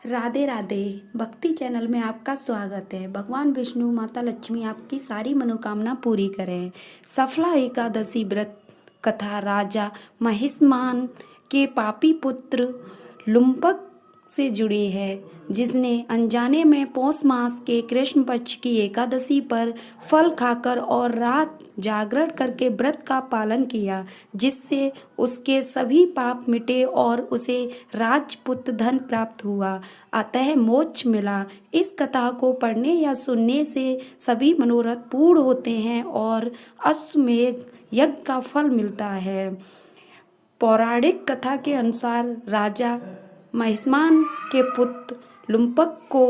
राधे राधे। भक्ति चैनल में आपका स्वागत है। भगवान विष्णु माता लक्ष्मी आपकी सारी मनोकामना पूरी करें। सफला एकादशी व्रत कथा राजा महिष्मान के पापी पुत्र लुम्पक से जुड़ी है, जिसने अनजाने में पौष मास के कृष्ण पक्ष की एकादशी पर फल खाकर और रात जागरण करके व्रत का पालन किया, जिससे उसके सभी पाप मिटे और उसे राजपुत्र धन प्राप्त हुआ, अतः मोक्ष मिला। इस कथा को पढ़ने या सुनने से सभी मनोरथ पूर्ण होते हैं और अश्वमेध यज्ञ का फल मिलता है। पौराणिक कथा के अनुसार राजा महिष्मान के पुत्र लुम्पक को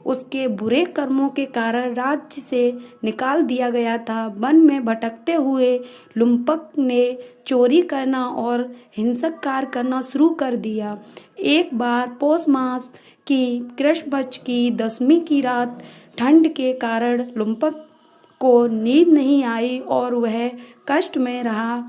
उसके बुरे कर्मों के कारण राज्य से निकाल दिया गया था। वन में भटकते हुए लुम्पक ने चोरी करना और हिंसक कार्य करना शुरू कर दिया। एक बार पौष मास की कृष्ण पक्ष की 10वीं की रात ठंड के कारण लुम्पक को नींद नहीं आई और वह कष्ट में रहा।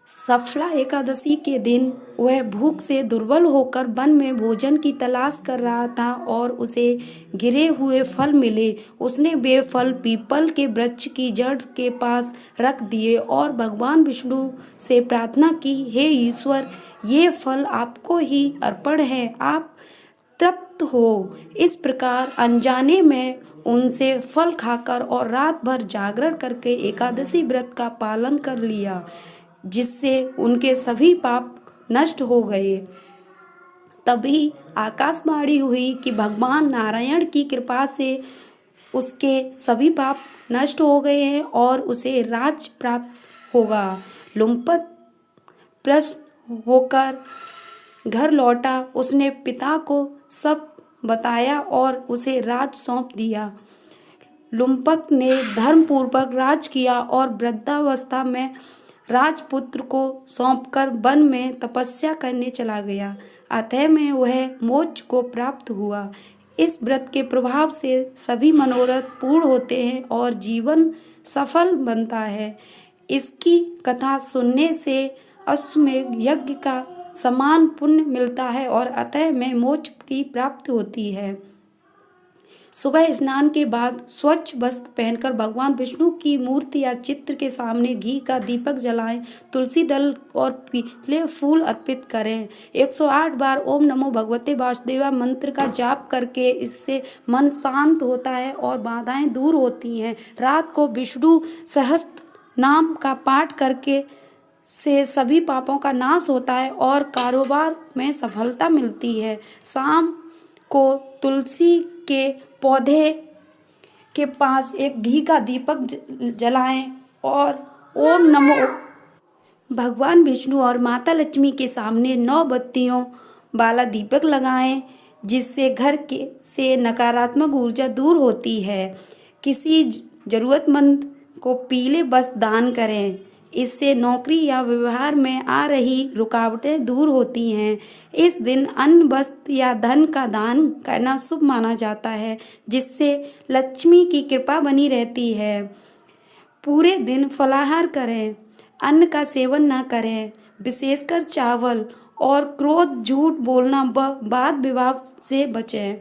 सफला एकादशी के दिन वह भूख से दुर्बल होकर वन में भोजन की तलाश कर रहा था और उसे गिरे हुए फल मिले। उसने वे फल पीपल के वृक्ष की जड़ के पास रख दिए और भगवान विष्णु से प्रार्थना की, हे ईश्वर, ये फल आपको ही अर्पण है, आप तृप्त हो। इस प्रकार अनजाने में उनसे फल खाकर और रात भर जागरण करके एकादशी व्रत का पालन कर लिया, जिससे उनके सभी पाप नष्ट हो गए। तभी आकाशवाणी हुई कि भगवान नारायण की कृपा से उसके सभी पाप नष्ट हो गए हैं और उसे राज प्राप्त होगा। लुम्पक प्रसन्न होकर घर लौटा। उसने पिता को सब बताया और उसे राज सौंप दिया। लुम्पक ने धर्मपूर्वक राज किया और वृद्धावस्था में राजपुत्र को सौंपकर वन में तपस्या करने चला गया। अतः में वह मोक्ष को प्राप्त हुआ। इस व्रत के प्रभाव से सभी मनोरथ पूर्ण होते हैं और जीवन सफल बनता है। इसकी कथा सुनने से अश्वमेध यज्ञ का समान पुण्य मिलता है और अतः में मोक्ष की प्राप्ति होती है। सुबह स्नान के बाद स्वच्छ वस्त्र पहनकर भगवान विष्णु की मूर्ति या चित्र के सामने घी का दीपक जलाएं, तुलसी दल और पीले फूल अर्पित करें। 108 बार ओम नमो भगवते वासुदेवा मंत्र का जाप करके इससे मन शांत होता है और बाधाएं दूर होती हैं। रात को विष्णु सहस्त्र नाम का पाठ करके से सभी पापों का नाश होता है और कारोबार में सफलता मिलती है। शाम को तुलसी के पौधे के पास एक घी का दीपक जलाएं और ओम नमो भगवान विष्णु और माता लक्ष्मी के सामने 9 बत्तियों वाला दीपक लगाएं, जिससे घर के से नकारात्मक ऊर्जा दूर होती है। किसी जरूरतमंद को पीले वस्त्र दान करें, इससे नौकरी या व्यवहार में आ रही रुकावटें दूर होती हैं। इस दिन अन्न, वस्त्र या धन का दान करना शुभ माना जाता है, जिससे लक्ष्मी की कृपा बनी रहती है। पूरे दिन फलाहार करें, अन्न का सेवन न करें, विशेषकर चावल, और क्रोध, झूठ बोलना व वाद विवाद से बचें।